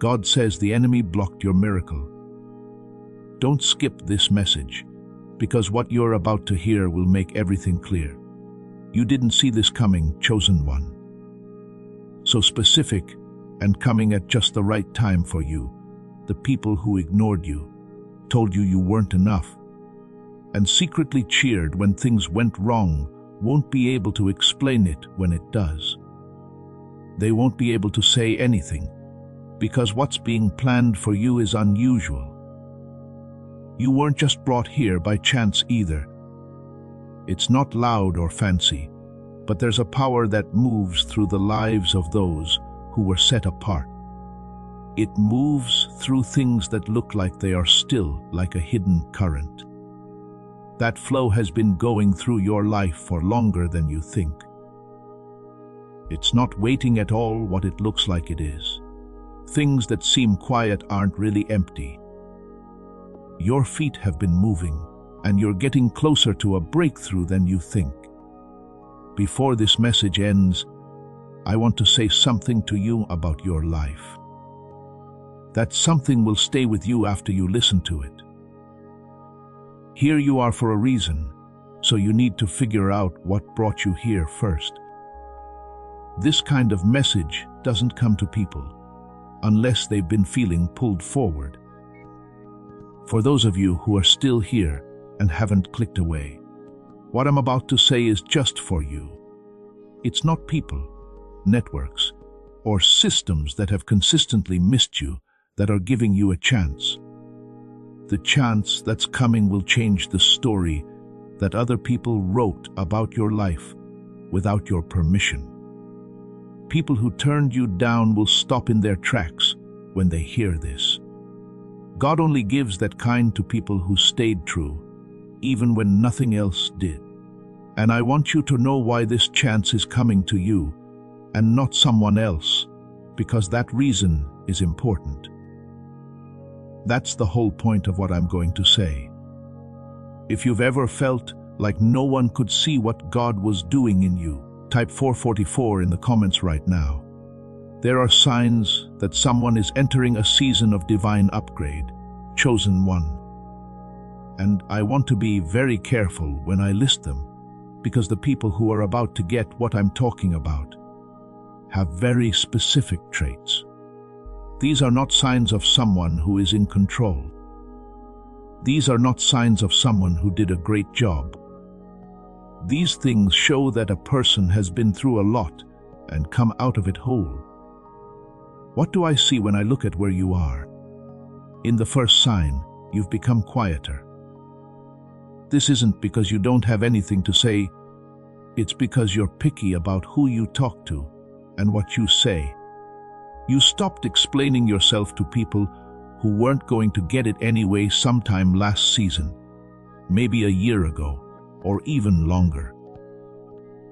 God says the enemy blocked your miracle. Don't skip this message, because what you're about to hear will make everything clear. You didn't see this coming, chosen one. So specific and coming at just the right time for you. The people who ignored you, told you weren't enough, and secretly cheered when things went wrong won't be able to explain it when it does. They won't be able to say anything, because what's being planned for you is unusual. You weren't just brought here by chance either. It's not loud or fancy, but there's a power that moves through the lives of those who were set apart. It moves through things that look like they are still, like a hidden current. That flow has been going through your life for longer than you think. It's not waiting at all what it looks like it is. Things that seem quiet aren't really empty. Your feet have been moving, and you're getting closer to a breakthrough than you think. Before this message ends, I want to say something to you about your life. That something will stay with you after you listen to it. Here you are for a reason, so you need to figure out what brought you here first. This kind of message doesn't come to people unless they've been feeling pulled forward. For those of you who are still here and haven't clicked away, what I'm about to say is just for you. It's not people, networks, or systems that have consistently missed you that are giving you a chance. The chance that's coming will change the story that other people wrote about your life without your permission. People who turned you down will stop in their tracks when they hear this. God only gives that kind to people who stayed true, even when nothing else did. And I want you to know why this chance is coming to you and not someone else, because that reason is important. That's the whole point of what I'm going to say. If you've ever felt like no one could see what God was doing in you, type 444 in the comments right now. There are signs that someone is entering a season of divine upgrade, chosen one. And I want to be very careful when I list them, because the people who are about to get what I'm talking about have very specific traits. These are not signs of someone who is in control. These are not signs of someone who did a great job. These things show that a person has been through a lot and come out of it whole. What do I see when I look at where you are? In the first sign, you've become quieter. This isn't because you don't have anything to say. It's because you're picky about who you talk to and what you say. You stopped explaining yourself to people who weren't going to get it anyway sometime last season, maybe a year ago, or even longer.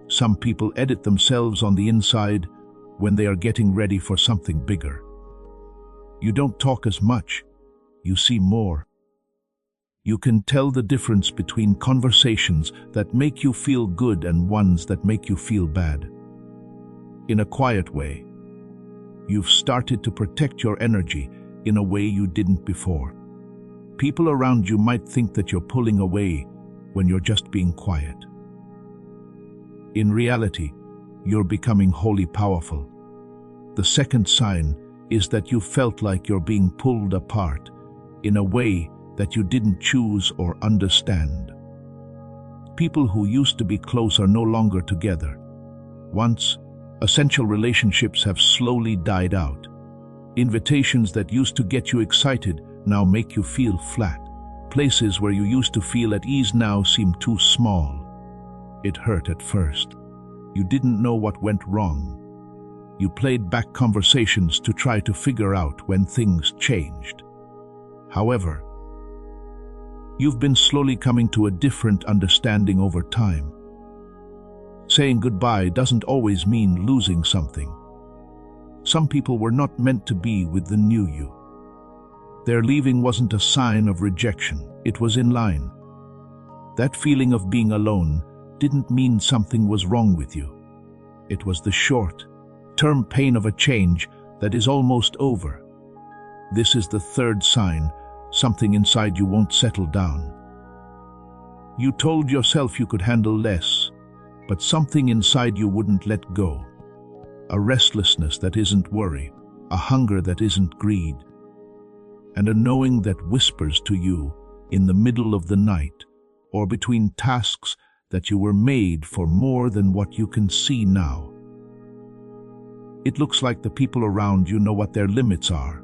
Some people edit themselves on the inside when they are getting ready for something bigger. You don't talk as much, you see more. You can tell the difference between conversations that make you feel good and ones that make you feel bad. In a quiet way, you've started to protect your energy in a way you didn't before. People around you might think that you're pulling away when you're just being quiet. In reality, you're becoming wholly powerful. The second sign is that you felt like you're being pulled apart in a way that you didn't choose or understand. People who used to be close are no longer together. Once, essential relationships have slowly died out. Invitations that used to get you excited now make you feel flat. Places where you used to feel at ease now seem too small. It hurt at first. You didn't know what went wrong. You played back conversations to try to figure out when things changed. However, you've been slowly coming to a different understanding over time. Saying goodbye doesn't always mean losing something. Some people were not meant to be with the new you. Their leaving wasn't a sign of rejection, it was in line. That feeling of being alone didn't mean something was wrong with you. It was the short-term pain of a change that is almost over. This is the third sign. Something inside you won't settle down. You told yourself you could handle less, but something inside you wouldn't let go. A restlessness that isn't worry, a hunger that isn't greed, and a knowing that whispers to you in the middle of the night or between tasks that you were made for more than what you can see now. It looks like the people around you know what their limits are.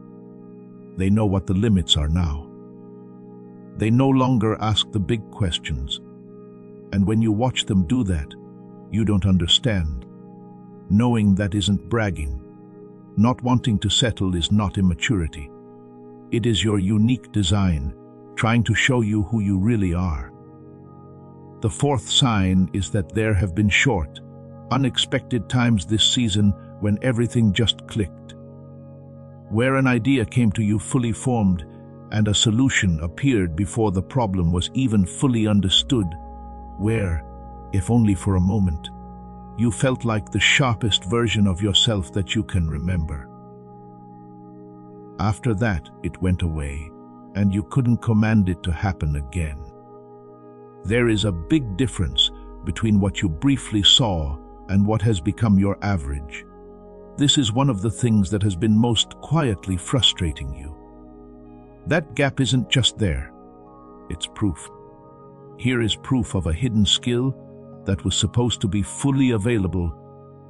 They know what the limits are now. They no longer ask the big questions. And when you watch them do that, you don't understand. Knowing that isn't bragging. Not wanting to settle is not immaturity. It is your unique design, trying to show you who you really are. The fourth sign is that there have been short, unexpected times this season when everything just clicked. Where an idea came to you fully formed and a solution appeared before the problem was even fully understood. Where, if only for a moment, you felt like the sharpest version of yourself that you can remember. After that, it went away, and you couldn't command it to happen again. There is a big difference between what you briefly saw and what has become your average. This is one of the things that has been most quietly frustrating you. That gap isn't just there, it's proof. Here is proof of a hidden skill that was supposed to be fully available,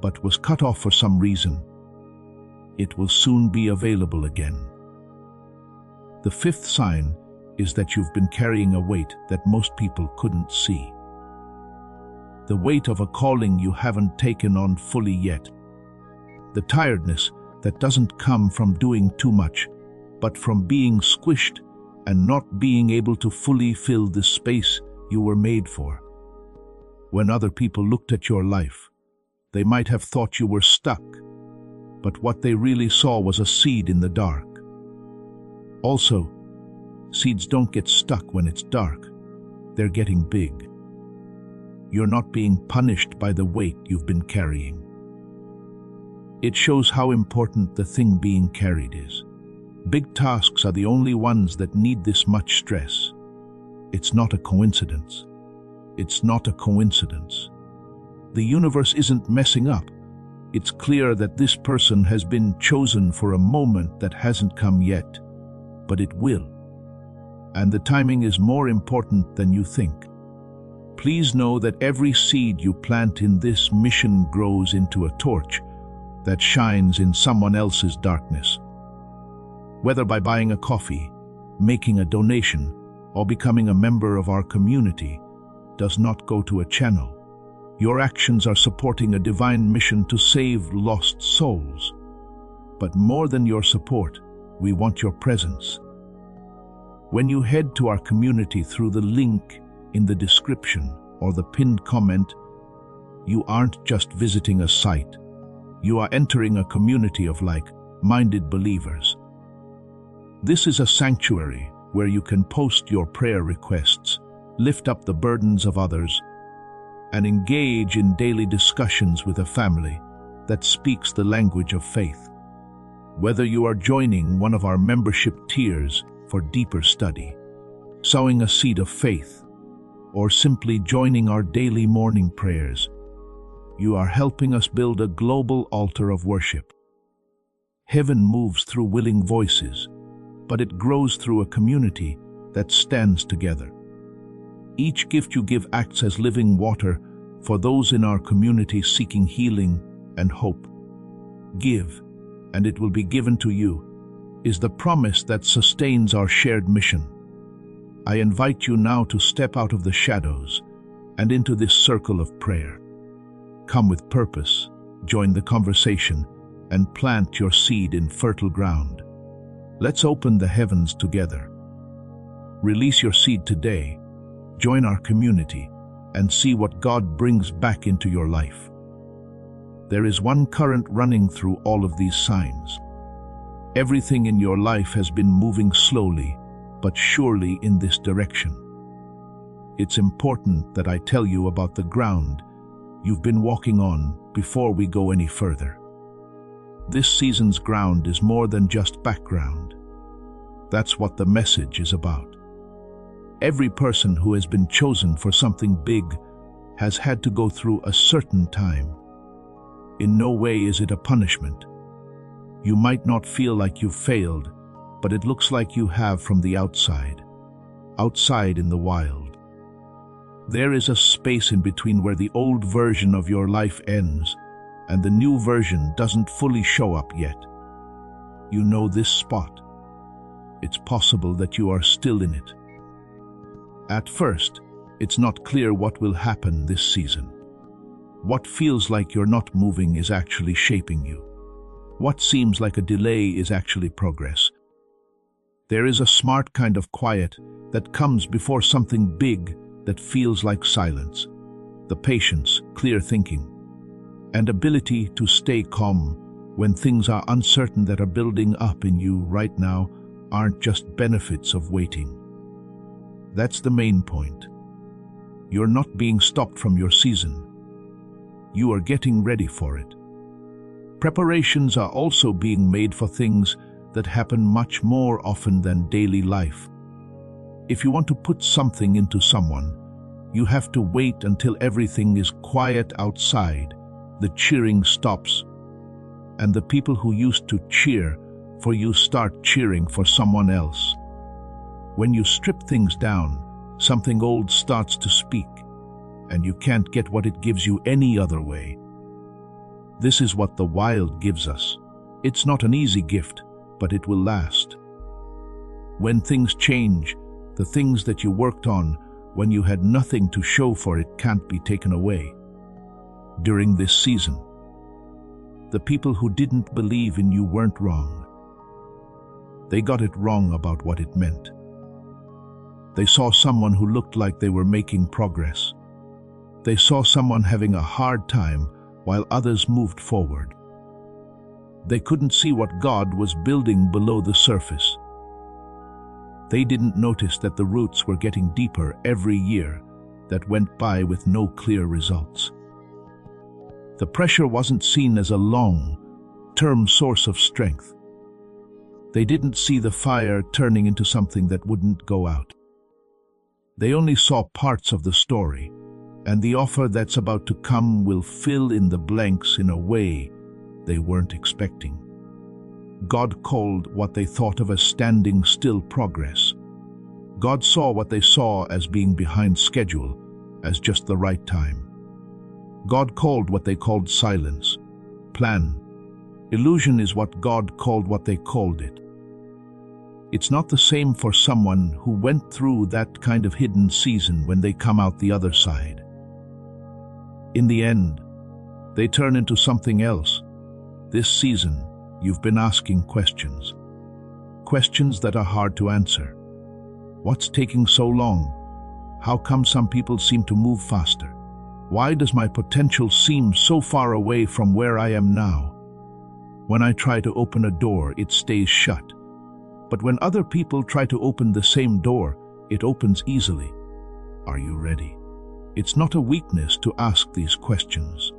but was cut off for some reason. It will soon be available again. The fifth sign is that you've been carrying a weight that most people couldn't see. The weight of a calling you haven't taken on fully yet. The tiredness that doesn't come from doing too much, but from being squished and not being able to fully fill the space you were made for. When other people looked at your life, they might have thought you were stuck, but what they really saw was a seed in the dark. Also, seeds don't get stuck when it's dark. They're getting big. You're not being punished by the weight you've been carrying. It shows how important the thing being carried is. Big tasks are the only ones that need this much stress. It's not a coincidence. It's not a coincidence. The universe isn't messing up. It's clear that this person has been chosen for a moment that hasn't come yet, but it will. And the timing is more important than you think. Please know that every seed you plant in this mission grows into a torch that shines in someone else's darkness. Whether by buying a coffee, making a donation, or becoming a member of our community, does not go to a channel. Your actions are supporting a divine mission to save lost souls. But more than your support, we want your presence. When you head to our community through the link in the description or the pinned comment, you aren't just visiting a site. You are entering a community of like-minded believers. This is a sanctuary where you can post your prayer requests, lift up the burdens of others, and engage in daily discussions with a family that speaks the language of faith. Whether you are joining one of our membership tiers for deeper study, sowing a seed of faith, or simply joining our daily morning prayers, you are helping us build a global altar of worship. Heaven moves through willing voices, but it grows through a community that stands together. Each gift you give acts as living water for those in our community seeking healing and hope. Give, and it will be given to you, is the promise that sustains our shared mission. I invite you now to step out of the shadows and into this circle of prayer. Come with purpose, join the conversation, and plant your seed in fertile ground. Let's open the heavens together. Release your seed today, join our community, and see what God brings back into your life. There is one current running through all of these signs. Everything in your life has been moving slowly, but surely in this direction. It's important that I tell you about the ground you've been walking on before we go any further. This season's ground is more than just background. That's what the message is about. Every person who has been chosen for something big has had to go through a certain time. In no way is it a punishment. You might not feel like you've failed, but it looks like you have from the outside in the wild. There is a space in between where the old version of your life ends and the new version doesn't fully show up yet. You know this spot. It's possible that you are still in it. At first, it's not clear what will happen this season. What feels like you're not moving is actually shaping you. What seems like a delay is actually progress. There is a smart kind of quiet that comes before something big that feels like silence. The patience, clear thinking, and ability to stay calm when things are uncertain that are building up in you right now aren't just benefits of waiting. That's the main point. You're not being stopped from your season. You are getting ready for it. Preparations are also being made for things that happen much more often than daily life. If you want to put something into someone, you have to wait until everything is quiet outside, the cheering stops, and the people who used to cheer for you start cheering for someone else. When you strip things down, something old starts to speak, and you can't get what it gives you any other way. This is what the wild gives us. It's not an easy gift, but it will last. When things change, the things that you worked on when you had nothing to show for it can't be taken away. During this season, the people who didn't believe in you weren't wrong. They got it wrong about what it meant. They saw someone who looked like they were making progress. They saw someone having a hard time while others moved forward. They couldn't see what God was building below the surface. They didn't notice that the roots were getting deeper every year that went by with no clear results. The pressure wasn't seen as a long-term source of strength. They didn't see the fire turning into something that wouldn't go out. They only saw parts of the story, and the offer that's about to come will fill in the blanks in a way they weren't expecting. God called what they thought of as standing still progress. God saw what they saw as being behind schedule as just the right time. God called what they called silence, plan. Illusion is what God called what they called it. It's not the same for someone who went through that kind of hidden season when they come out the other side. In the end, they turn into something else. This season, you've been asking questions. Questions that are hard to answer. What's taking so long? How come some people seem to move faster? Why does my potential seem so far away from where I am now? When I try to open a door, it stays shut. But when other people try to open the same door, it opens easily. Are you ready? It's not a weakness to ask these questions.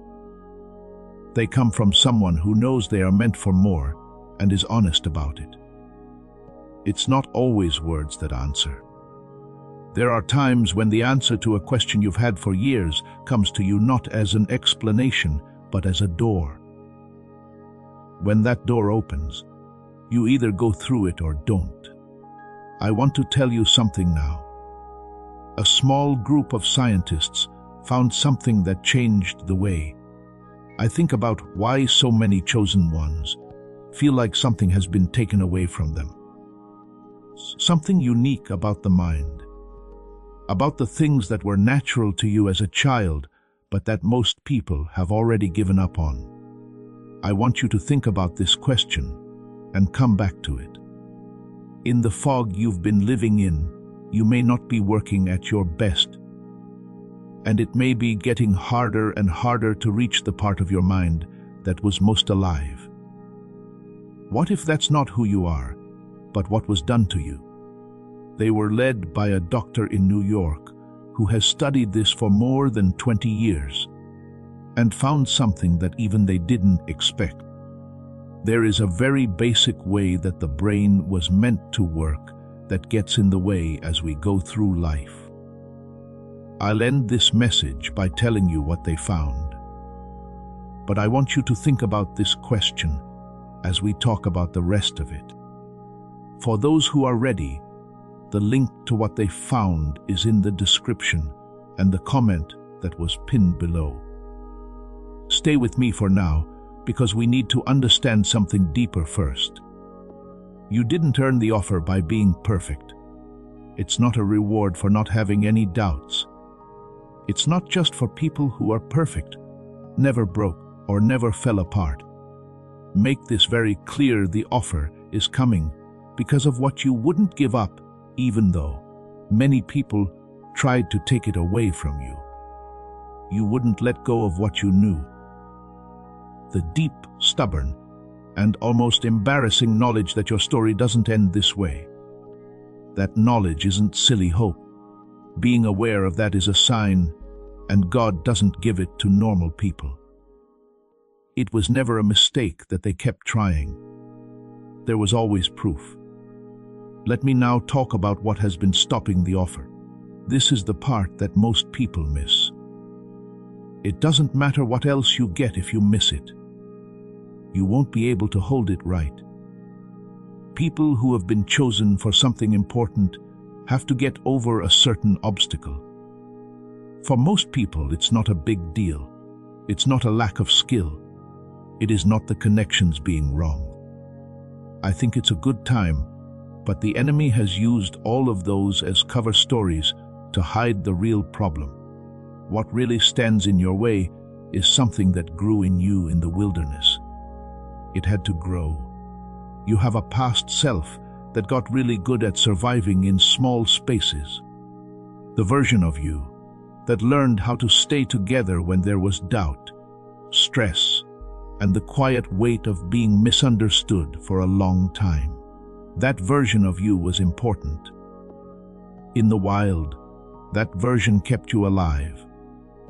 They come from someone who knows they are meant for more and is honest about it. It's not always words that answer. There are times when the answer to a question you've had for years comes to you not as an explanation, but as a door. When that door opens, you either go through it or don't. I want to tell you something now. A small group of scientists found something that changed the way. I think about why so many chosen ones feel like something has been taken away from them. Something unique about the mind. About the things that were natural to you as a child, but that most people have already given up on. I want you to think about this question and come back to it. In the fog you've been living in, you may not be working at your best, and it may be getting harder and harder to reach the part of your mind that was most alive. What if that's not who you are, but what was done to you? They were led by a doctor in New York who has studied this for more than 20 years and found something that even they didn't expect. There is a very basic way that the brain was meant to work that gets in the way as we go through life. I'll end this message by telling you what they found. But I want you to think about this question as we talk about the rest of it. For those who are ready, the link to what they found is in the description and the comment that was pinned below. Stay with me for now, because we need to understand something deeper first. You didn't earn the offer by being perfect. It's not a reward for not having any doubts. It's not just for people who are perfect, never broke, or never fell apart. Make this very clear: the offer is coming because of what you wouldn't give up, even though many people tried to take it away from you. You wouldn't let go of what you knew. The deep, stubborn, and almost embarrassing knowledge that your story doesn't end this way. That knowledge isn't silly hope. Being aware of that is a sign, and God doesn't give it to normal people. It was never a mistake that they kept trying. There was always proof. Let me now talk about what has been stopping the offer. This is the part that most people miss. It doesn't matter what else you get if you miss it. You won't be able to hold it right. People who have been chosen for something important have to get over a certain obstacle. For most people, it's not a big deal. It's not a lack of skill. It is not the connections being wrong. I think it's a good time, but the enemy has used all of those as cover stories to hide the real problem. What really stands in your way is something that grew in you in the wilderness. It had to grow. You have a past self that got really good at surviving in small spaces. The version of you that learned how to stay together when there was doubt, stress, and the quiet weight of being misunderstood for a long time. That version of you was important. In the wild, that version kept you alive.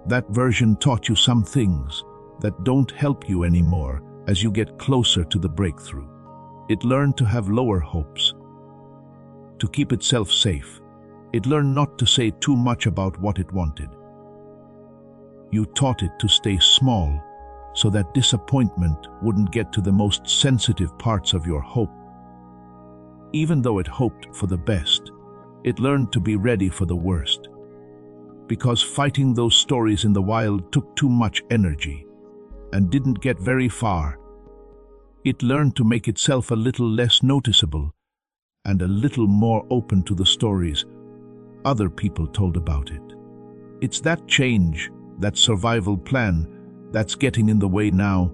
That version taught you some things that don't help you anymore as you get closer to the breakthrough. It learned to have lower hopes, to keep itself safe. It learned not to say too much about what it wanted. You taught it to stay small so that disappointment wouldn't get to the most sensitive parts of your hope. Even though it hoped for the best, it learned to be ready for the worst. Because fighting those stories in the wild took too much energy and didn't get very far, it learned to make itself a little less noticeable and a little more open to the stories other people told about it. It's that change, that survival plan, that's getting in the way now.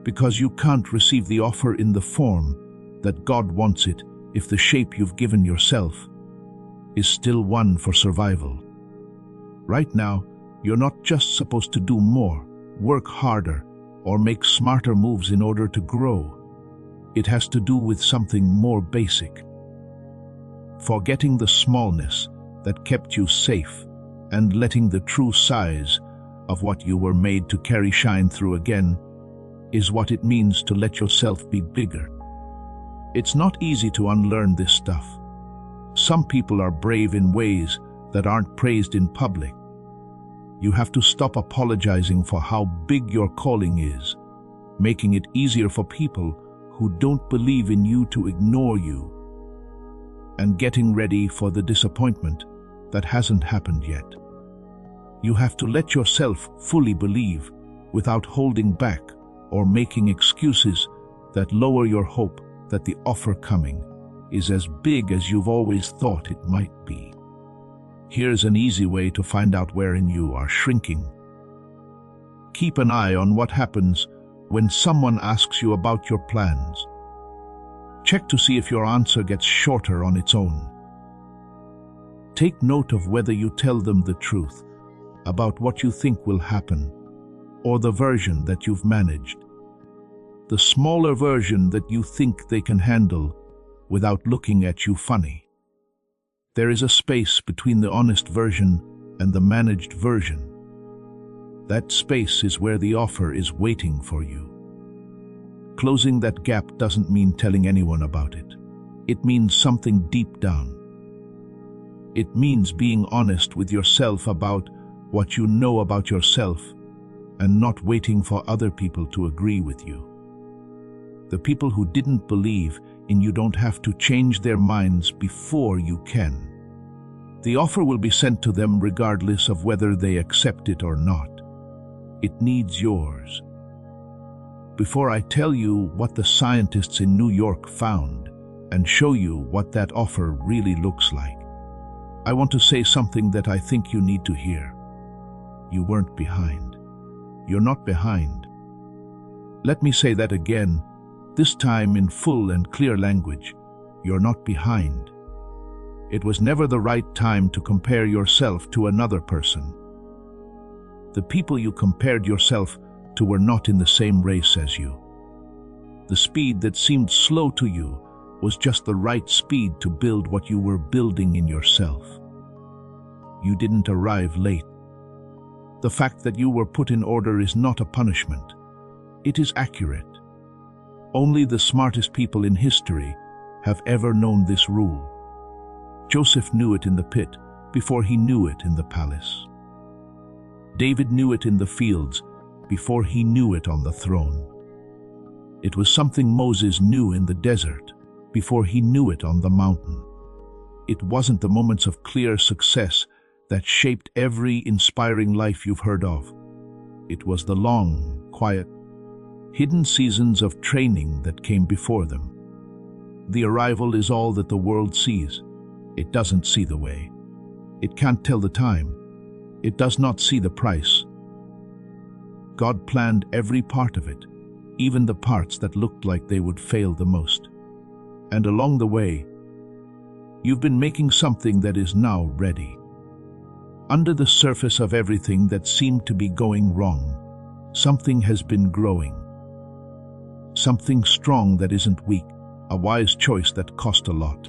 Because you can't receive the offer in the form that God wants it if the shape you've given yourself is still one for survival. Right now, you're not just supposed to do more, work harder, or make smarter moves in order to grow. It has to do with something more basic. Forgetting the smallness that kept you safe and letting the true size of what you were made to carry shine through again is what it means to let yourself be bigger. It's not easy to unlearn this stuff. Some people are brave in ways that aren't praised in public. You have to stop apologizing for how big your calling is, making it easier for people who don't believe in you to ignore you, and getting ready for the disappointment that hasn't happened yet. You have to let yourself fully believe without holding back or making excuses that lower your hope that the offer coming is as big as you've always thought it might be. Here's an easy way to find out wherein you are shrinking. Keep an eye on what happens when someone asks you about your plans. Check to see if your answer gets shorter on its own. Take note of whether you tell them the truth about what you think will happen, or the version that you've managed. The smaller version that you think they can handle without looking at you funny. There is a space between the honest version and the managed version. That space is where the offer is waiting for you. Closing that gap doesn't mean telling anyone about it. It means something deep down. It means being honest with yourself about what you know about yourself and not waiting for other people to agree with you. The people who didn't believe in you don't have to change their minds before you can. The offer will be sent to them regardless of whether they accept it or not. It needs yours. Before I tell you what the scientists in New York found and show you what that offer really looks like, I want to say something that I think you need to hear. You weren't behind. You're not behind. Let me say that again, this time in full and clear language. You're not behind. It was never the right time to compare yourself to another person. The people you compared yourself to were not in the same race as you. The speed that seemed slow to you was just the right speed to build what you were building in yourself. You didn't arrive late. The fact that you were put in order is not a punishment. It is accurate. Only the smartest people in history have ever known this rule. Joseph knew it in the pit before he knew it in the palace. David knew it in the fields before he knew it on the throne. It was something Moses knew in the desert before he knew it on the mountain. It wasn't the moments of clear success that shaped every inspiring life you've heard of. It was the long, quiet, hidden seasons of training that came before them. The arrival is all that the world sees. It doesn't see the way. It can't tell the time. It does not see the price. God planned every part of it, even the parts that looked like they would fail the most. And along the way, you've been making something that is now ready. Under the surface of everything that seemed to be going wrong, something has been growing. Something strong that isn't weak, a wise choice that cost a lot.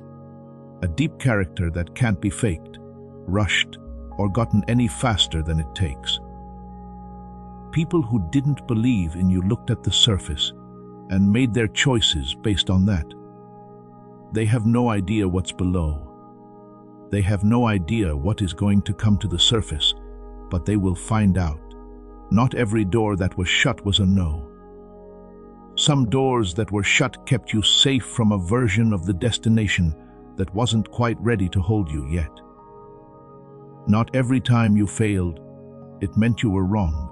A deep character that can't be faked, rushed, or gotten any faster than it takes. People who didn't believe in you looked at the surface and made their choices based on that. They have no idea what's below. They have no idea what is going to come to the surface, but they will find out. Not every door that was shut was a no. Some doors that were shut kept you safe from a version of the destination that wasn't quite ready to hold you yet. Not every time you failed, it meant you were wrong.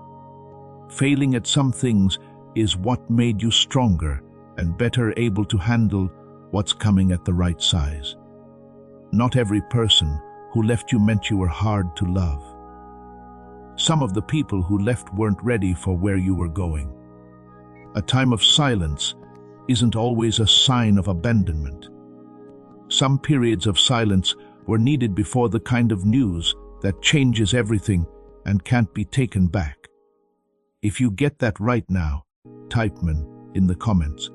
Failing at some things is what made you stronger and better able to handle what's coming at the right size. Not every person who left you meant you were hard to love. Some of the people who left weren't ready for where you were going. A time of silence isn't always a sign of abandonment. Some periods of silence were needed before the kind of news that changes everything and can't be taken back. If you get that right now, type "man" in the comments.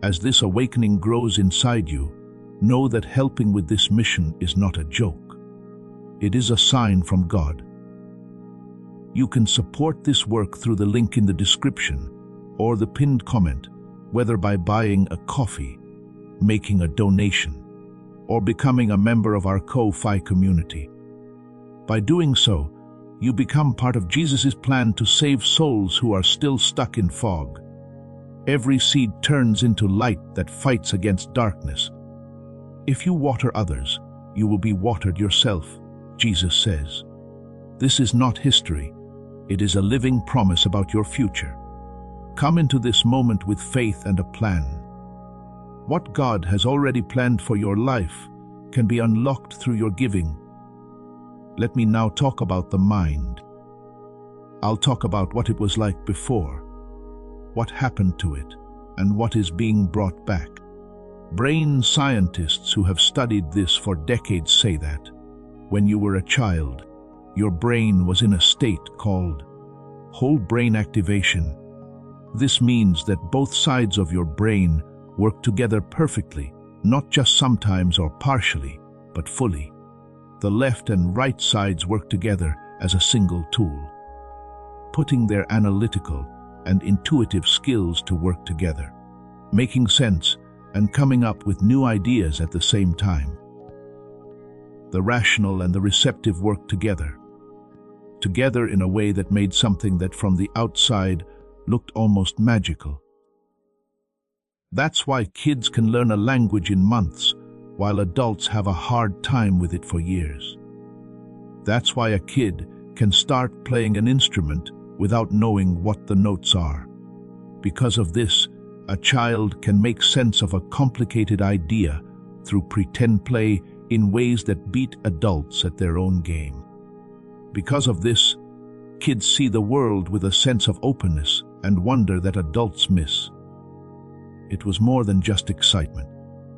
As this awakening grows inside you, know that helping with this mission is not a joke. It is a sign from God. You can support this work through the link in the description or the pinned comment, whether by buying a coffee, making a donation, or becoming a member of our Ko-Fi community. By doing so, you become part of Jesus' plan to save souls who are still stuck in fog. Every seed turns into light that fights against darkness. If you water others, you will be watered yourself, Jesus says. This is not history. It is a living promise about your future. Come into this moment with faith and a plan. What God has already planned for your life can be unlocked through your giving. Let me now talk about the mind. I'll talk about what it was like before, what happened to it, and what is being brought back. Brain scientists who have studied this for decades say that when you were a child, your brain was in a state called whole brain activation. This means that both sides of your brain work together perfectly, not just sometimes or partially, but fully. The left and right sides work together as a single tool, putting their analytical and intuitive skills to work together, making sense and coming up with new ideas at the same time. The rational and the receptive worked together in a way that made something that from the outside looked almost magical. That's why kids can learn a language in months, while adults have a hard time with it for years. That's why a kid can start playing an instrument without knowing what the notes are. Because of this, a child can make sense of a complicated idea through pretend play in ways that beat adults at their own game. Because of this, kids see the world with a sense of openness and wonder that adults miss. It was more than just excitement.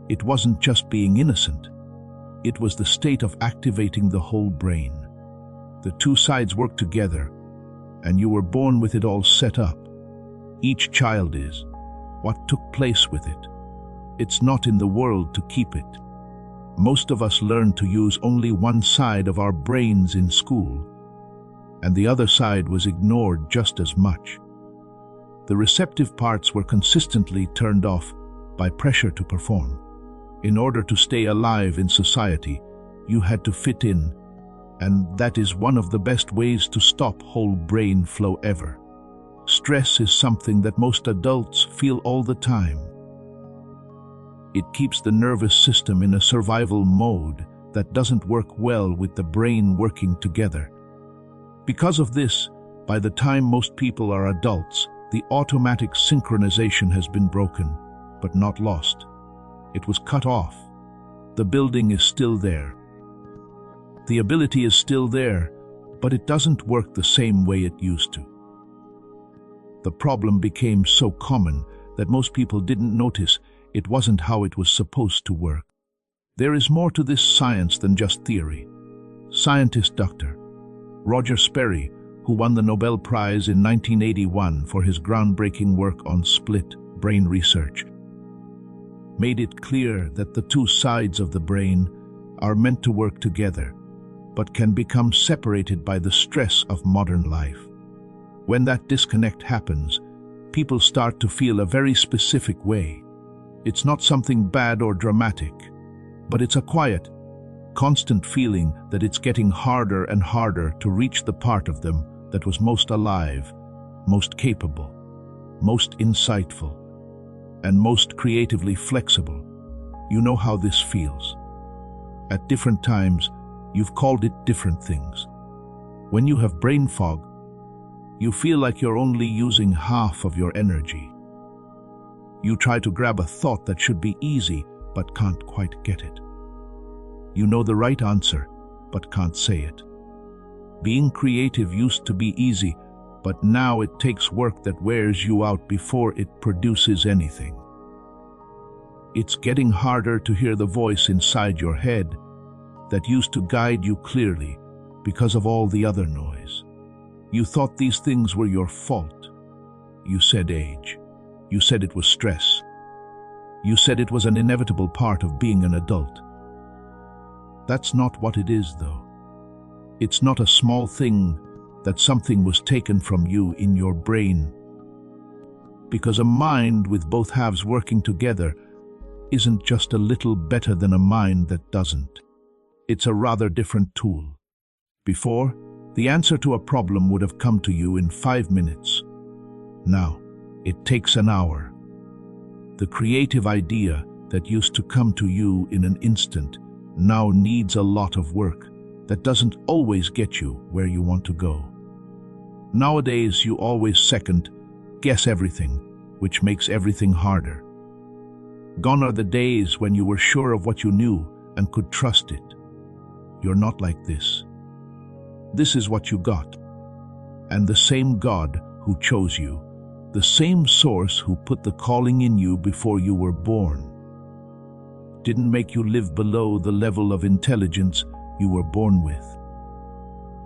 It wasn't just being innocent. It was the state of activating the whole brain. The two sides work together, and you were born with it all set up. Each child is. What took place with it? It's not in the world to keep it. Most of us learn to use only one side of our brains in school, and the other side was ignored just as much. The receptive parts were consistently turned off by pressure to perform. In order to stay alive in society, you had to fit in, and that is one of the best ways to stop whole brain flow ever. Stress is something that most adults feel all the time. It keeps the nervous system in a survival mode that doesn't work well with the brain working together. Because of this, by the time most people are adults, the automatic synchronization has been broken, but not lost. It was cut off. The building is still there. The ability is still there, but it doesn't work the same way it used to. The problem became so common that most people didn't notice it wasn't how it was supposed to work. There is more to this science than just theory. Scientist Dr. Roger Sperry, who won the Nobel Prize in 1981 for his groundbreaking work on split brain research, made it clear that the two sides of the brain are meant to work together, but can become separated by the stress of modern life. When that disconnect happens, people start to feel a very specific way. It's not something bad or dramatic, but it's a quiet, constant feeling that it's getting harder and harder to reach the part of them that was most alive, most capable, most insightful, and most creatively flexible. You know how this feels. At different times, you've called it different things. When you have brain fog, you feel like you're only using half of your energy. You try to grab a thought that should be easy, but can't quite get it. You know the right answer, but can't say it. Being creative used to be easy, but now it takes work that wears you out before it produces anything. It's getting harder to hear the voice inside your head that used to guide you clearly because of all the other noise. You thought these things were your fault. You said age. You said it was stress. You said it was an inevitable part of being an adult. That's not what it is, though. It's not a small thing that something was taken from you in your brain. Because a mind with both halves working together isn't just a little better than a mind that doesn't. It's a rather different tool. Before, the answer to a problem would have come to you in 5 minutes. Now, it takes an hour. The creative idea that used to come to you in an instant now needs a lot of work that doesn't always get you where you want to go. Nowadays, you always second guess everything, which makes everything harder. Gone are the days when you were sure of what you knew and could trust it. You're not like this. This is what you got. And the same God who chose you, the same source who put the calling in you before you were born, didn't make you live below the level of intelligence you were born with.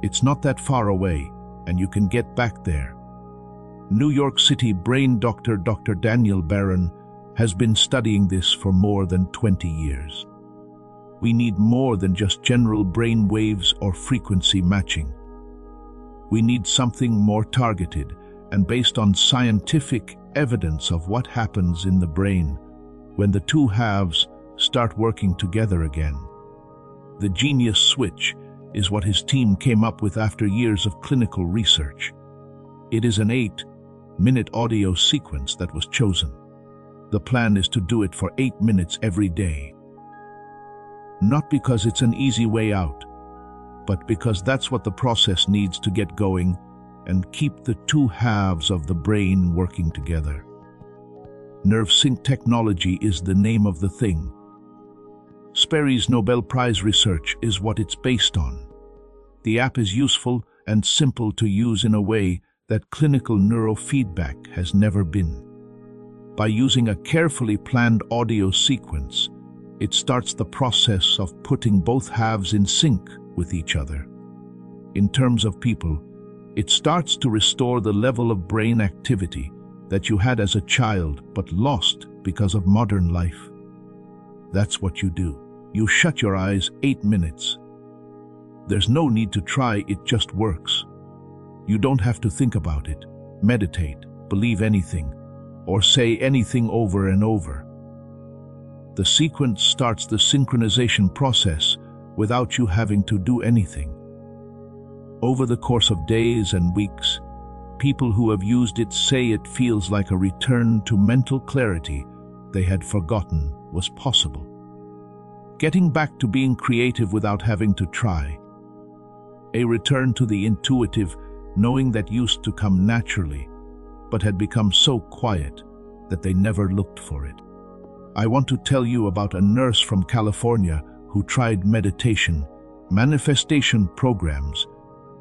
It's not that far away, and you can get back there. New York City brain doctor Dr. Daniel Barron has been studying this for more than 20 years. We need more than just general brain waves or frequency matching. We need something more targeted and based on scientific evidence of what happens in the brain when the two halves start working together again. The genius switch is what his team came up with after years of clinical research. It is an 8-minute audio sequence that was chosen. The plan is to do it for 8 minutes every day. Not because it's an easy way out, but because that's what the process needs to get going and keep the two halves of the brain working together. Nerve sync technology is the name of the thing. Sperry's Nobel Prize research is what it's based on. The app is useful and simple to use in a way that clinical neurofeedback has never been. By using a carefully planned audio sequence, it starts the process of putting both halves in sync with each other. In terms of people, it starts to restore the level of brain activity that you had as a child but lost because of modern life. That's what you do. You shut your eyes 8 minutes. There's no need to try, it just works. You don't have to think about it, meditate, believe anything, or say anything over and over. The sequence starts the synchronization process without you having to do anything. Over the course of days and weeks, people who have used it say it feels like a return to mental clarity they had forgotten was possible. Getting back to being creative without having to try. A return to the intuitive knowing that used to come naturally, but had become so quiet that they never looked for it. I want to tell you about a nurse from California who tried meditation, manifestation programs,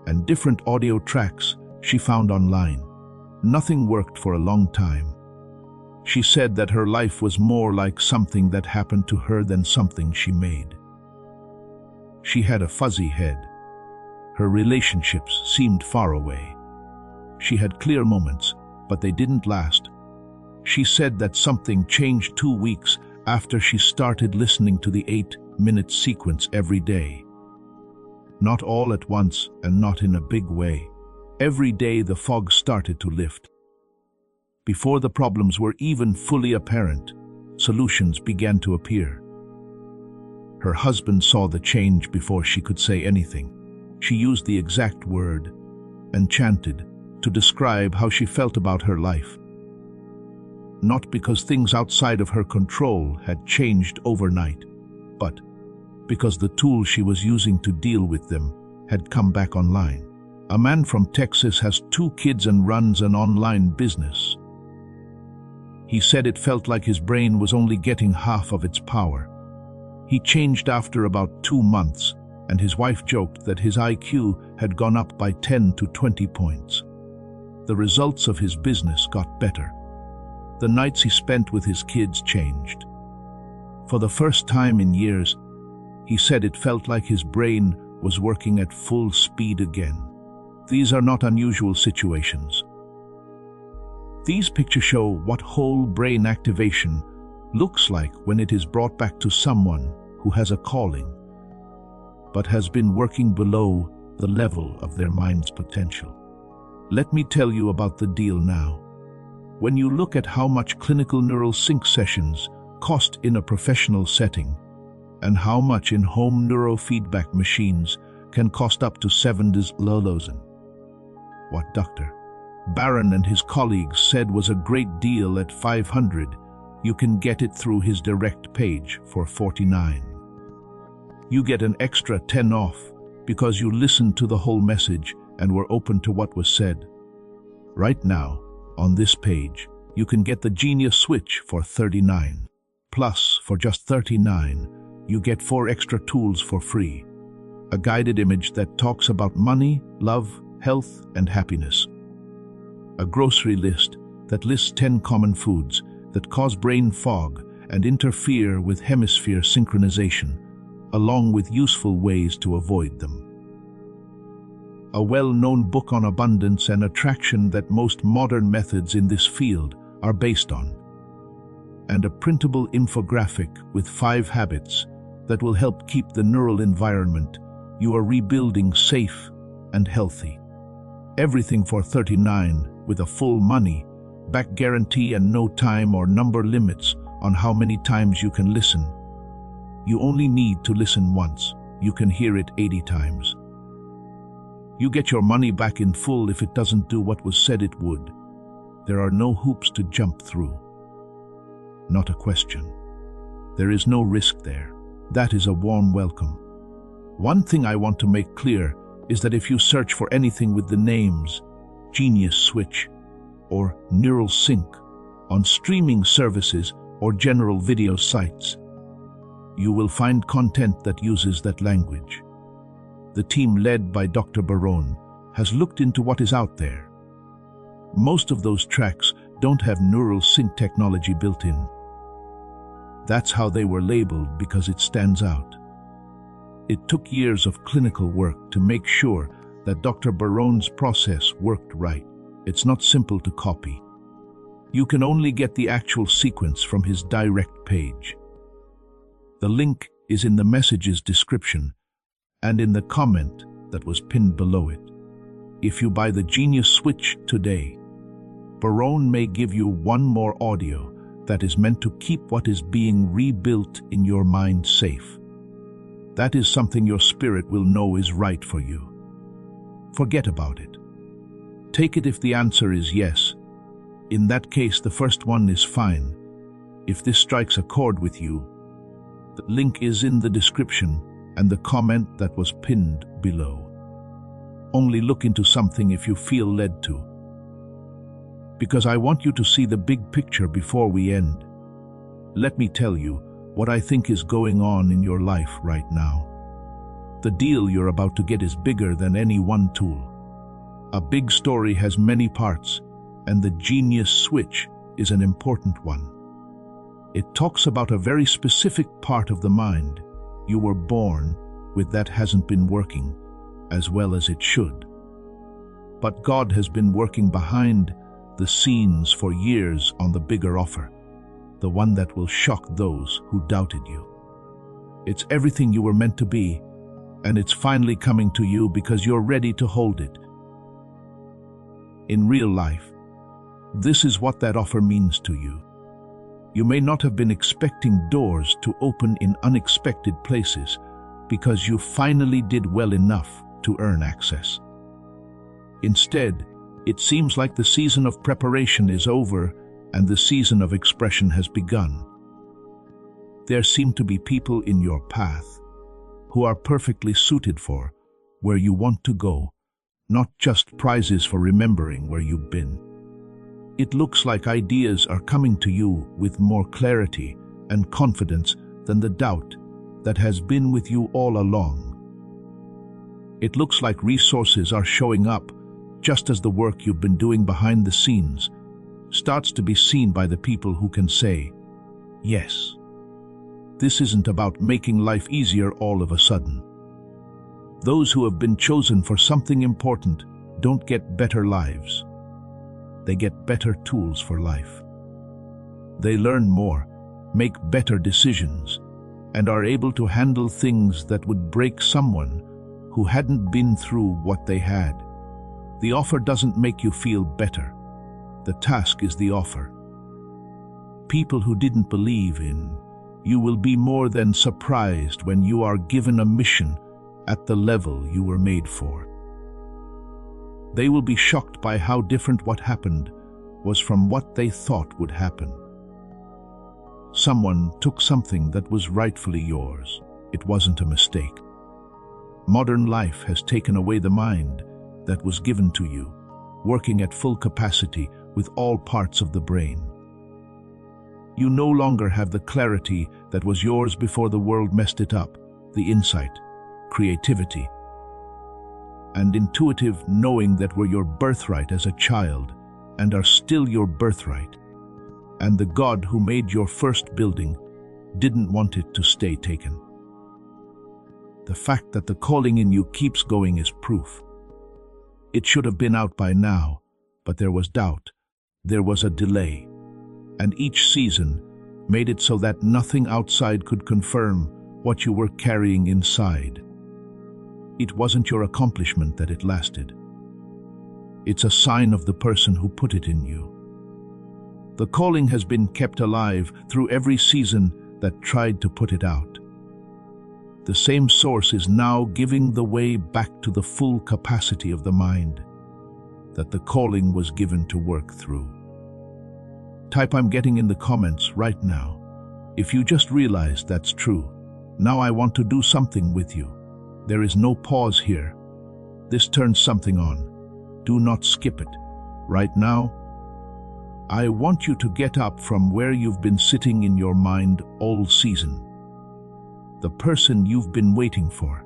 and different audio tracks she found online. Nothing worked for a long time. She said that her life was more like something that happened to her than something she made. She had a fuzzy head. Her relationships seemed far away. She had clear moments, but they didn't last. She said that something changed 2 weeks after she started listening to the 8-minute sequence every day. Not all at once and not in a big way. Every day the fog started to lift. Before the problems were even fully apparent, solutions began to appear. Her husband saw the change before she could say anything. She used the exact word and chanted to describe how she felt about her life. Not because things outside of her control had changed overnight, but because the tools she was using to deal with them had come back online. A man from Texas has 2 kids and runs an online business. He said it felt like his brain was only getting half of its power. He changed after about 2 months, and his wife joked that his IQ had gone up by 10 to 20 points. The results of his business got better. The nights he spent with his kids changed. For the first time in years, he said it felt like his brain was working at full speed again. These are not unusual situations. These pictures show what whole brain activation looks like when it is brought back to someone who has a calling, but has been working below the level of their mind's potential. Let me tell you about the deal now. When you look at how much clinical neural sync sessions cost in a professional setting, and how much in home neurofeedback machines can cost up to $7,000. What Dr. Barron and his colleagues said was a great deal at $500, you can get it through his direct page for $49. You get an extra 10 off because you listened to the whole message and were open to what was said. Right now, on this page, you can get the Genius Switch for $39. Plus, for just $39, you get 4 extra tools for free. A guided image that talks about money, love, health, and happiness. A grocery list that lists 10 common foods that cause brain fog and interfere with hemisphere synchronization, along with useful ways to avoid them. A well-known book on abundance and attraction that most modern methods in this field are based on. And a printable infographic with 5 habits that will help keep the neural environment you are rebuilding safe and healthy. Everything for $39 with a full money-back guarantee and no time or number limits on how many times you can listen. You only need to listen once. You can hear it 80 times. You get your money back in full if it doesn't do what was said it would. There are no hoops to jump through. Not a question. There is no risk there. That is a warm welcome. One thing I want to make clear is that if you search for anything with the names Genius Switch or Neural Sync on streaming services or general video sites, you will find content that uses that language. The team led by Dr. Barone has looked into what is out there. Most of those tracks don't have neural sync technology built in. That's how they were labeled because it stands out. It took years of clinical work to make sure that Dr. Barone's process worked right. It's not simple to copy. You can only get the actual sequence from his direct page. The link is in the message's description and in the comment that was pinned below it. If you buy the Genius Switch today, Barone may give you one more audio that is meant to keep what is being rebuilt in your mind safe. That is something your spirit will know is right for you. Forget about it. Take it if the answer is yes. In that case, the first one is fine. If this strikes a chord with you, the link is in the description and the comment that was pinned below. Only look into something if you feel led to. Because I want you to see the big picture before we end. Let me tell you what I think is going on in your life right now. The deal you're about to get is bigger than any one tool. A big story has many parts, and the Genius Switch is an important one. It talks about a very specific part of the mind. You were born with that hasn't been working as well as it should. But God has been working behind the scenes for years on the bigger offer, the one that will shock those who doubted you. It's everything you were meant to be, and it's finally coming to you because you're ready to hold it. In real life, this is what that offer means to you. You may not have been expecting doors to open in unexpected places because you finally did well enough to earn access. Instead, it seems like the season of preparation is over and the season of expression has begun. There seem to be people in your path who are perfectly suited for where you want to go, not just prizes for remembering where you've been. It looks like ideas are coming to you with more clarity and confidence than the doubt that has been with you all along. It looks like resources are showing up just as the work you've been doing behind the scenes starts to be seen by the people who can say, yes. This isn't about making life easier all of a sudden. Those who have been chosen for something important don't get better lives. They get better tools for life. They learn more, make better decisions, and are able to handle things that would break someone who hadn't been through what they had. The offer doesn't make you feel better. The task is the offer. People who didn't believe in you will be more than surprised when you are given a mission at the level you were made for. They will be shocked by how different what happened was from what they thought would happen. Someone took something that was rightfully yours. It wasn't a mistake. Modern life has taken away the mind that was given to you, working at full capacity with all parts of the brain. You no longer have the clarity that was yours before the world messed it up, the insight, creativity, and intuitive knowing that were your birthright as a child and are still your birthright. And the God who made your first building didn't want it to stay taken. The fact that the calling in you keeps going is proof. It should have been out by now, but there was doubt, there was a delay, and each season made it so that nothing outside could confirm what you were carrying inside. It wasn't your accomplishment that it lasted. It's a sign of the person who put it in you. The calling has been kept alive through every season that tried to put it out. The same source is now giving the way back to the full capacity of the mind that the calling was given to work through. Type "I'm getting" in the comments right now. If you just realized that's true, now I want to do something with you. There is no pause here. This turns something on. Do not skip it. Right now, I want you to get up from where you've been sitting in your mind all season. The person you've been waiting for.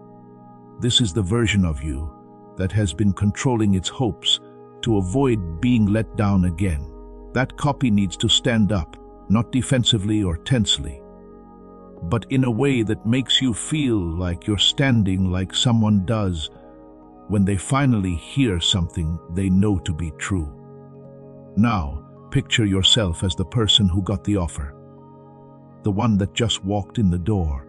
This is the version of you that has been controlling its hopes to avoid being let down again. That copy needs to stand up, not defensively or tensely, but in a way that makes you feel like you're standing like someone does when they finally hear something they know to be true. Now, picture yourself as the person who got the offer, the one that just walked in the door,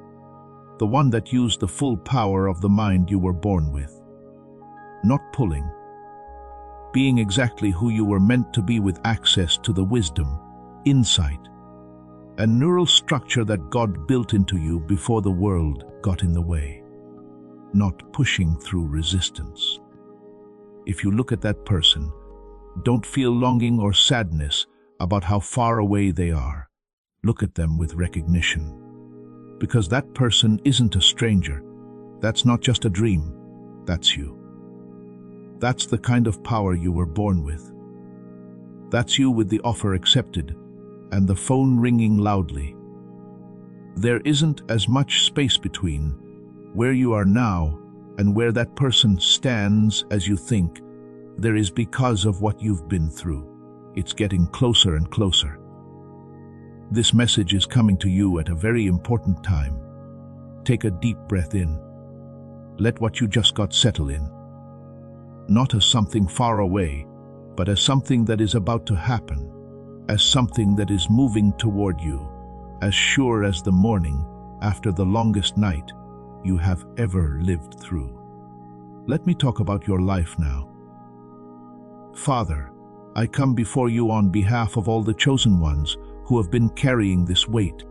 the one that used the full power of the mind you were born with. Not pulling, being exactly who you were meant to be with access to the wisdom, insight, and neural structure that God built into you before the world got in the way. Not pushing through resistance. If you look at that person, don't feel longing or sadness about how far away they are. Look at them with recognition. Because that person isn't a stranger. That's not just a dream. That's you. That's the kind of power you were born with. That's you with the offer accepted and the phone ringing loudly. There isn't as much space between where you are now and where that person stands as you think there is because of what you've been through. It's getting closer and closer. This message is coming to you at a very important time. Take a deep breath in. Let what you just got settle in. Not as something far away, but as something that is about to happen, as something that is moving toward you, as sure as the morning after the longest night you have ever lived through. Let me talk about your life now. Father, I come before you on behalf of all the chosen ones who have been carrying this weight.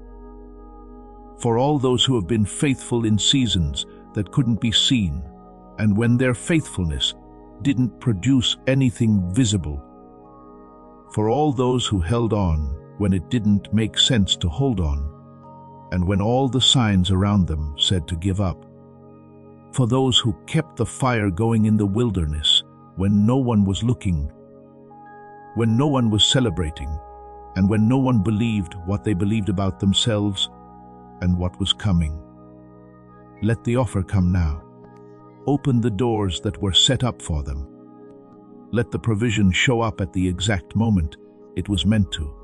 For all those who have been faithful in seasons that couldn't be seen, and when their faithfulness didn't produce anything visible. For all those who held on when it didn't make sense to hold on, and when all the signs around them said to give up. For those who kept the fire going in the wilderness when no one was looking, when no one was celebrating, and when no one believed what they believed about themselves and what was coming. Let the offer come now. Open the doors that were set up for them. Let the provision show up at the exact moment it was meant to.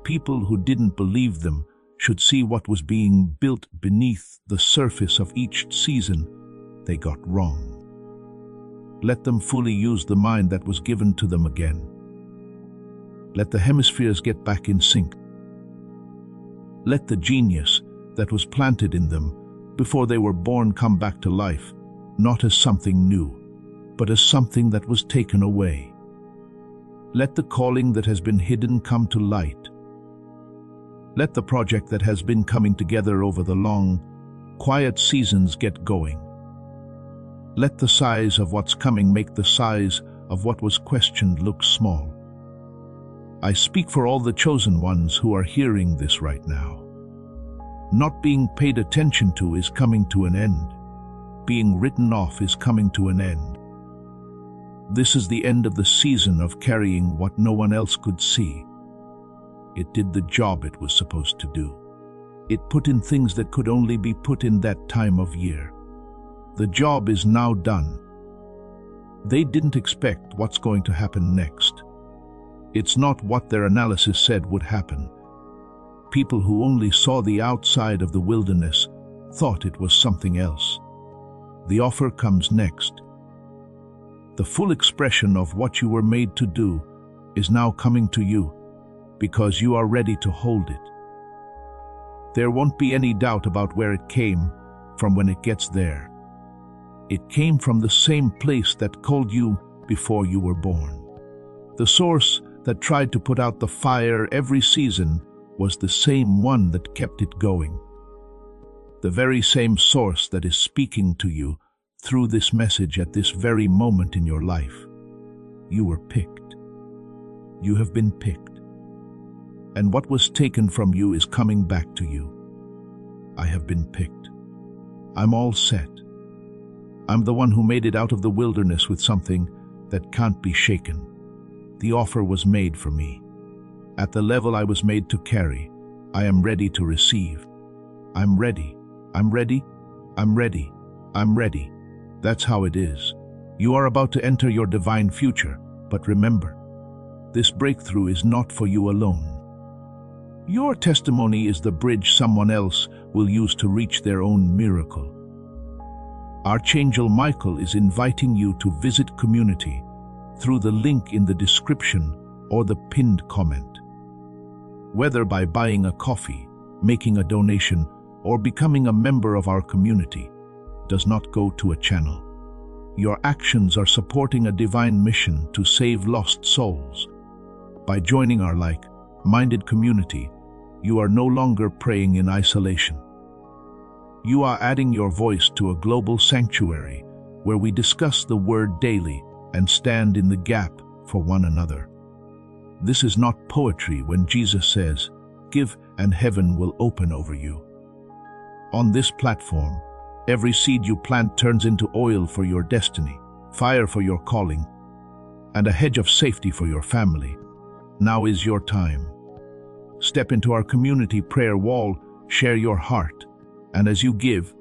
People who didn't believe them should see what was being built beneath the surface of each season they got wrong. Let them fully use the mind that was given to them again. Let the hemispheres get back in sync. Let the genius that was planted in them before they were born come back to life, not as something new, but as something that was taken away. Let the calling that has been hidden come to light. Let the project that has been coming together over the long, quiet seasons get going. Let the size of what's coming make the size of what was questioned look small. I speak for all the chosen ones who are hearing this right now. Not being paid attention to is coming to an end. Being written off is coming to an end. This is the end of the season of carrying what no one else could see. It did the job it was supposed to do. It put in things that could only be put in that time of year. The job is now done. They didn't expect what's going to happen next. It's not what their analysis said would happen. People who only saw the outside of the wilderness thought it was something else. The offer comes next. The full expression of what you were made to do is now coming to you because you are ready to hold it. There won't be any doubt about where it came from when it gets there. It came from the same place that called you before you were born. The source that tried to put out the fire every season was the same one that kept it going. The very same source that is speaking to you through this message at this very moment in your life. You were picked. You have been picked. And what was taken from you is coming back to you. I have been picked. I'm all set. I'm the one who made it out of the wilderness with something that can't be shaken. The offer was made for me. At the level I was made to carry, I am ready to receive. I'm ready. I'm ready. I'm ready. I'm ready. That's how it is. You are about to enter your divine future, but remember, this breakthrough is not for you alone. Your testimony is the bridge someone else will use to reach their own miracle. Archangel Michael is inviting you to visit community through the link in the description or the pinned comment. Whether by buying a coffee, making a donation, or becoming a member of our community, does not go to a channel. Your actions are supporting a divine mission to save lost souls. By joining our like-minded community, you are no longer praying in isolation. You are adding your voice to a global sanctuary where we discuss the word daily and stand in the gap for one another. This is not poetry when Jesus says, "Give and heaven will open over you." On this platform, every seed you plant turns into oil for your destiny, fire for your calling, and a hedge of safety for your family. Now is your time. Step into our community prayer wall, share your heart, and as you give,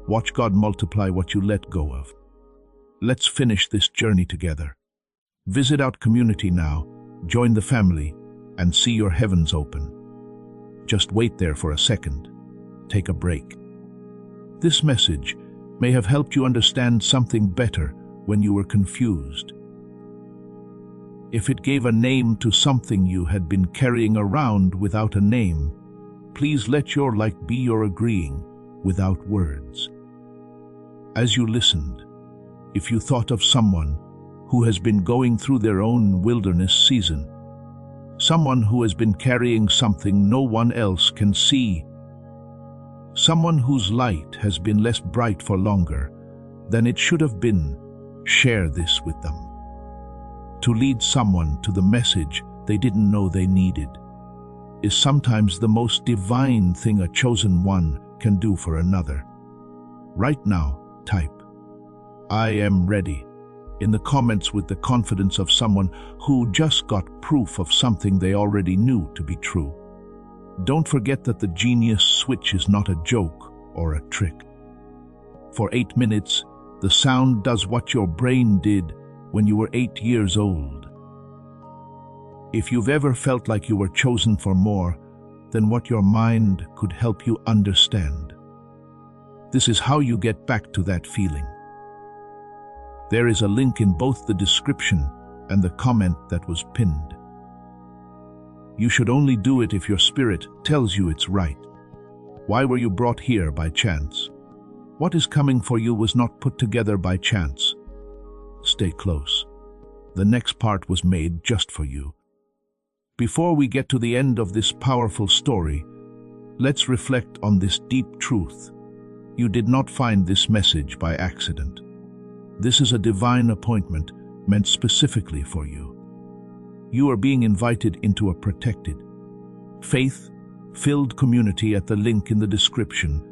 watch God multiply what you let go of. Let's finish this journey together. Visit our community now, join the family, and see your heavens open. Just wait there for a second. Take a break. This message may have helped you understand something better when you were confused. If it gave a name to something you had been carrying around without a name, please let your like be your agreeing without words. As you listened, if you thought of someone who has been going through their own wilderness season, someone who has been carrying something no one else can see, someone whose light has been less bright for longer than it should have been, share this with them. To lead someone to the message they didn't know they needed is sometimes the most divine thing a chosen one can do for another. Right now, type, "I am ready," in the comments with the confidence of someone who just got proof of something they already knew to be true. Don't forget that the genius switch is not a joke or a trick. For 8 minutes, the sound does what your brain did when you were 8 years old. If you've ever felt like you were chosen for more than what your mind could help you understand, this is how you get back to that feeling. There is a link in both the description and the comment that was pinned. You should only do it if your spirit tells you it's right. Why were you brought here by chance? What is coming for you was not put together by chance. Stay close. The next part was made just for you. Before we get to the end of this powerful story, let's reflect on this deep truth. You did not find this message by accident. This is a divine appointment meant specifically for you. You are being invited into a protected, faith-filled community at the link in the description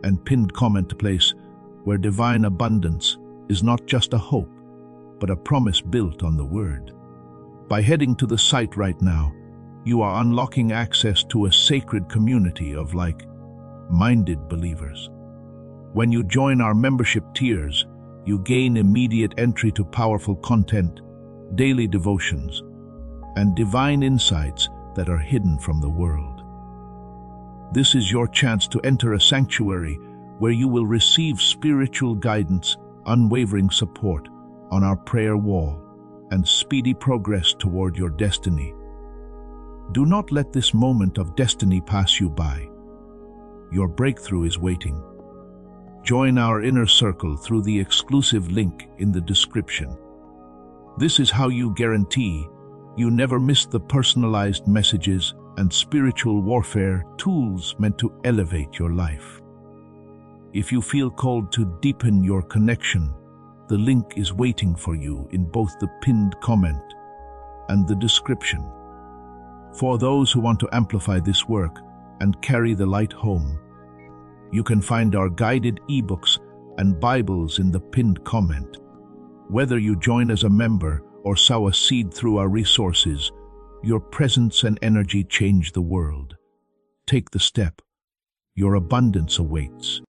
and pinned comment place where divine abundance is not just a hope, but a promise built on the Word. By heading to the site right now, you are unlocking access to a sacred community of like-minded believers. When you join our membership tiers, you gain immediate entry to powerful content, daily devotions, and divine insights that are hidden from the world. This is your chance to enter a sanctuary where you will receive spiritual guidance, unwavering support on our prayer wall, and speedy progress toward your destiny. Do not let this moment of destiny pass you by. Your breakthrough is waiting. Join our inner circle through the exclusive link in the description. This is how you guarantee you never miss the personalized messages and spiritual warfare tools meant to elevate your life. If you feel called to deepen your connection, the link is waiting for you in both the pinned comment and the description. For those who want to amplify this work and carry the light home, you can find our guided ebooks and Bibles in the pinned comment. Whether you join as a member or sow a seed through our resources, your presence and energy change the world. Take the step. Your abundance awaits.